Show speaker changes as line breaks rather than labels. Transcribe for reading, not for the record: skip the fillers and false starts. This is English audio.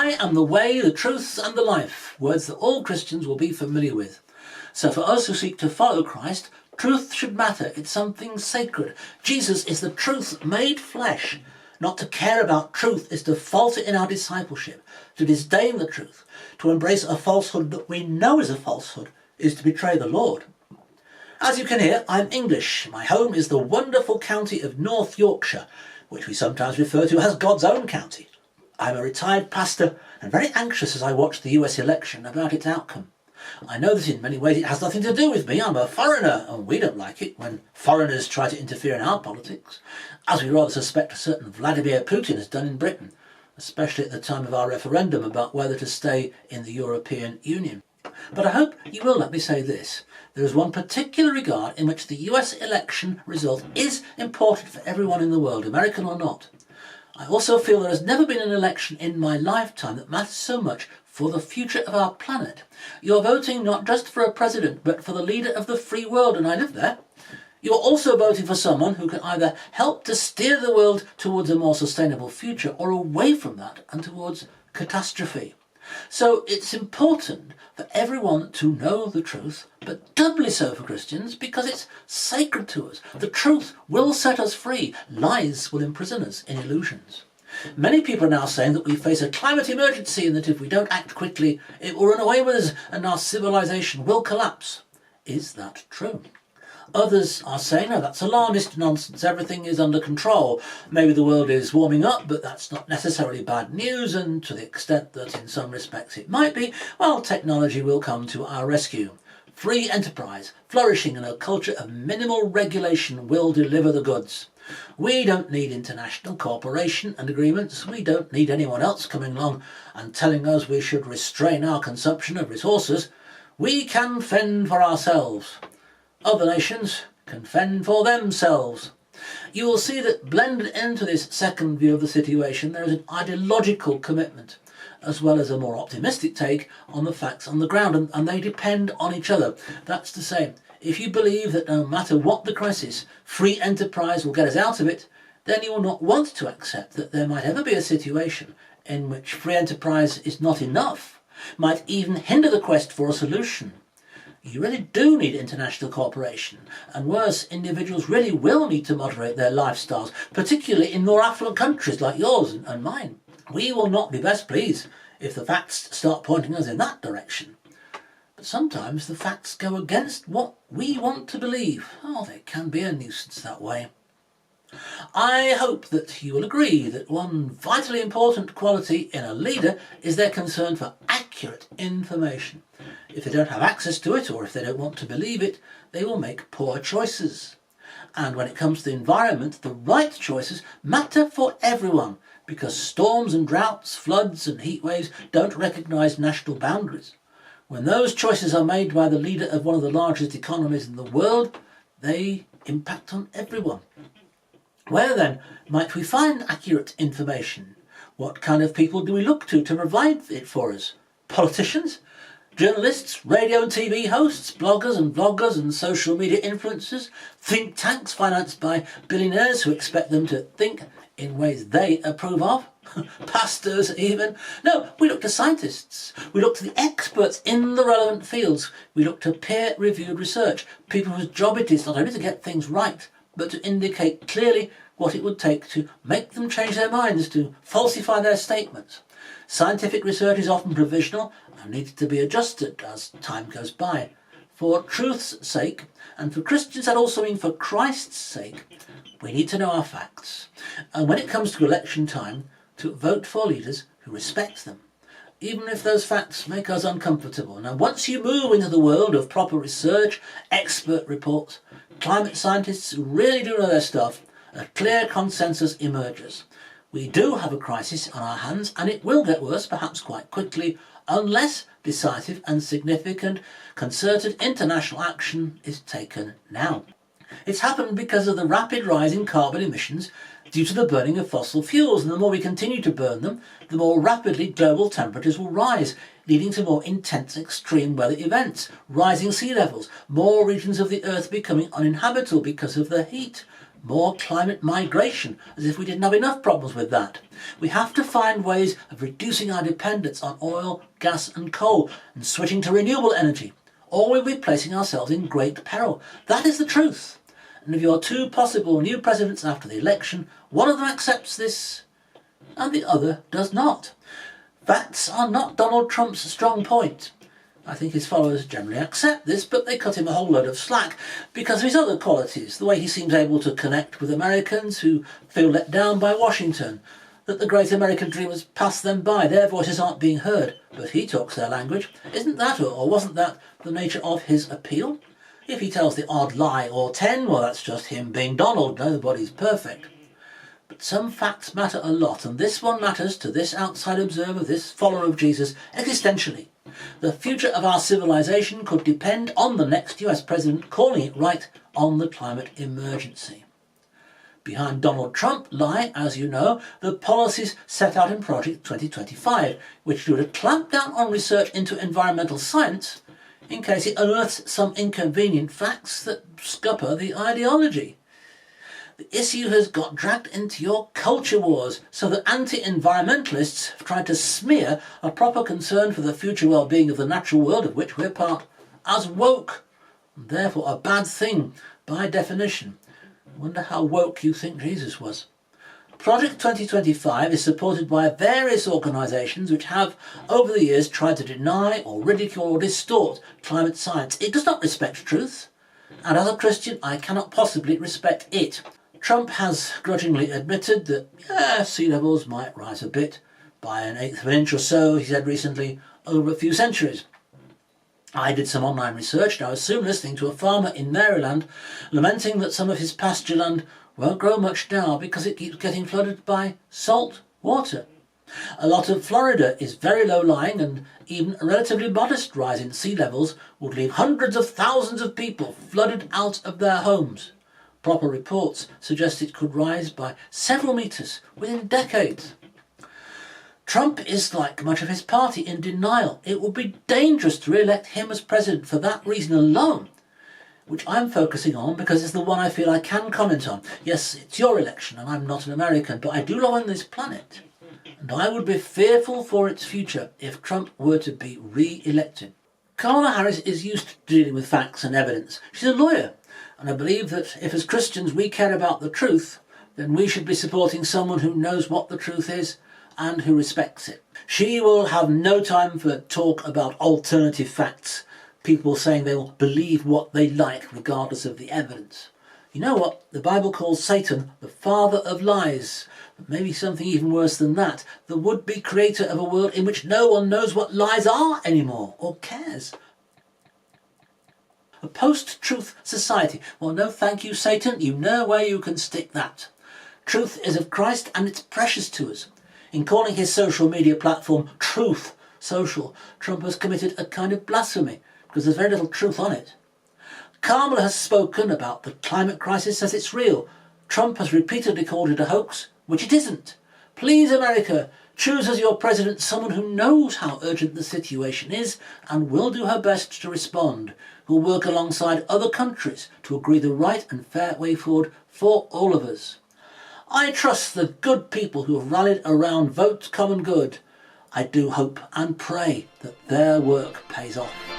I am the way, the truth and the life, words that all Christians will be familiar with. So for us who seek to follow Christ, truth should matter. It's something sacred. Jesus is the truth made flesh. Not to care about truth is to falter in our discipleship, to disdain the truth, to embrace a falsehood that we know is a falsehood, is to betray the Lord. As you can hear, I'm English. My home is the wonderful county of North Yorkshire, which we sometimes refer to as God's own county. I'm a retired pastor and very anxious as I watch the US election about its outcome. I know that in many ways it has nothing to do with me. I'm a foreigner, and we don't like it when foreigners try to interfere in our politics, as we rather suspect a certain Vladimir Putin has done in Britain, especially at the time of our referendum about whether to stay in the European Union. But I hope you will let me say this. There is one particular regard in which the US election result is important for everyone in the world, American or not. I also feel there has never been an election in my lifetime that matters so much for the future of our planet. You're voting not just for a president, but for the leader of the free world, and I live there. You're also voting for someone who can either help to steer the world towards a more sustainable future or away from that and towards catastrophe. So it's important for everyone to know the truth, but doubly so for Christians because it's sacred to us. The truth will set us free. Lies will imprison us in illusions. Many people are now saying that we face a climate emergency and that if we don't act quickly, it will run away with us and our civilization will collapse. Is that true? Others are saying, no, that's alarmist nonsense, everything is under control. Maybe the world is warming up, but that's not necessarily bad news, and to the extent that in some respects it might be, well, technology will come to our rescue. Free enterprise, flourishing in a culture of minimal regulation will deliver the goods. We don't need international cooperation and agreements. We don't need anyone else coming along and telling us we should restrain our consumption of resources. We can fend for ourselves. Other nations can fend for themselves. You will see that blended into this second view of the situation there is an ideological commitment as well as a more optimistic take on the facts on the ground, and they depend on each other. That's to say, if you believe that no matter what the crisis, free enterprise will get us out of it, then you will not want to accept that there might ever be a situation in which free enterprise is not enough, might even hinder the quest for a solution. You really do need international cooperation, and worse, individuals really will need to moderate their lifestyles, particularly in more affluent countries like yours and mine. We will not be best pleased if the facts start pointing us in that direction. But sometimes the facts go against what we want to believe. Oh, they can be a nuisance that way. I hope that you will agree that one vitally important quality in a leader is their concern for accurate information. If they don't have access to it, or if they don't want to believe it, they will make poor choices. And when it comes to the environment, the right choices matter for everyone, because storms and droughts, floods and heat waves don't recognise national boundaries. When those choices are made by the leader of one of the largest economies in the world, they impact on everyone. Where then might we find accurate information? What kind of people do we look to provide it for us? Politicians? Journalists, radio and TV hosts, bloggers and vloggers and social media influencers, think tanks financed by billionaires who expect them to think in ways they approve of, pastors even. No, we look to scientists. We look to the experts in the relevant fields. We look to peer-reviewed research, people whose job it is not only to get things right, but to indicate clearly what it would take to make them change their minds, to falsify their statements. Scientific research is often provisional and needs to be adjusted as time goes by. For truth's sake, and for Christians that also mean for Christ's sake, we need to know our facts. And when it comes to election time, to vote for leaders who respect them, even if those facts make us uncomfortable. Now, once you move into the world of proper research, expert reports, climate scientists who really do know their stuff, a clear consensus emerges. We do have a crisis on our hands, and it will get worse, perhaps quite quickly, unless decisive and significant concerted international action is taken now. It's happened because of the rapid rise in carbon emissions due to the burning of fossil fuels, and the more we continue to burn them, the more rapidly global temperatures will rise, leading to more intense extreme weather events, rising sea levels, more regions of the earth becoming uninhabitable because of the heat, more climate migration, as if we didn't have enough problems with that. We have to find ways of reducing our dependence on oil, gas and coal and switching to renewable energy, or we'll be placing ourselves in great peril. That is the truth. And of your two possible new presidents after the election, one of them accepts this and the other does not. Facts are not Donald Trump's strong point. I think his followers generally accept this, but they cut him a whole load of slack because of his other qualities, the way he seems able to connect with Americans who feel let down by Washington, that the great American dream has passed them by, their voices aren't being heard, but he talks their language. Isn't that, or wasn't that, the nature of his appeal? If he tells the odd lie or 10, well, that's just him being Donald. Nobody's perfect. But some facts matter a lot, and this one matters to this outside observer, this follower of Jesus, existentially. The future of our civilization could depend on the next US president calling it right on the climate emergency. Behind Donald Trump lie, as you know, the policies set out in Project 2025, which do to clamp down on research into environmental science in case it unearths some inconvenient facts that scupper the ideology. The issue has got dragged into your culture wars, so that anti-environmentalists have tried to smear a proper concern for the future well-being of the natural world of which we're part as woke, and therefore a bad thing by definition. I wonder how woke you think Jesus was. Project 2025 is supported by various organisations which have, over the years, tried to deny or ridicule or distort climate science. It does not respect truth, and as a Christian I cannot possibly respect it. Trump has grudgingly admitted that, sea levels might rise a bit, by an eighth of an inch or so, he said recently, over a few centuries. I did some online research and I was soon listening to a farmer in Maryland lamenting that some of his pasture land won't grow much now because it keeps getting flooded by salt water. A lot of Florida is very low-lying, and even a relatively modest rise in sea levels would leave hundreds of thousands of people flooded out of their homes. Proper reports suggest it could rise by several metres within decades. Trump is, like much of his party, in denial. It would be dangerous to re-elect him as president for that reason alone, which I'm focusing on because it's the one I feel I can comment on. Yes, it's your election and I'm not an American, but I do love on this planet. And I would be fearful for its future if Trump were to be re-elected. Kamala Harris is used to dealing with facts and evidence. She's a lawyer. And I believe that if as Christians we care about the truth, then we should be supporting someone who knows what the truth is and who respects it. She will have no time for talk about alternative facts, people saying they will believe what they like regardless of the evidence. You know what? The Bible calls Satan the father of lies, but maybe something even worse than that, the would-be creator of a world in which no one knows what lies are anymore or cares. A post-truth society. Well, no thank you, Satan. You know where you can stick that. Truth is of Christ and it's precious to us. In calling his social media platform Truth Social, Trump has committed a kind of blasphemy because there's very little truth on it. Kamala has spoken about the climate crisis as it's real. Trump has repeatedly called it a hoax, which it isn't. Please, America, choose as your president someone who knows how urgent the situation is and will do her best to respond, who will work alongside other countries to agree the right and fair way forward for all of us. I trust the good people who have rallied around Vote Common Good. I do hope and pray that their work pays off.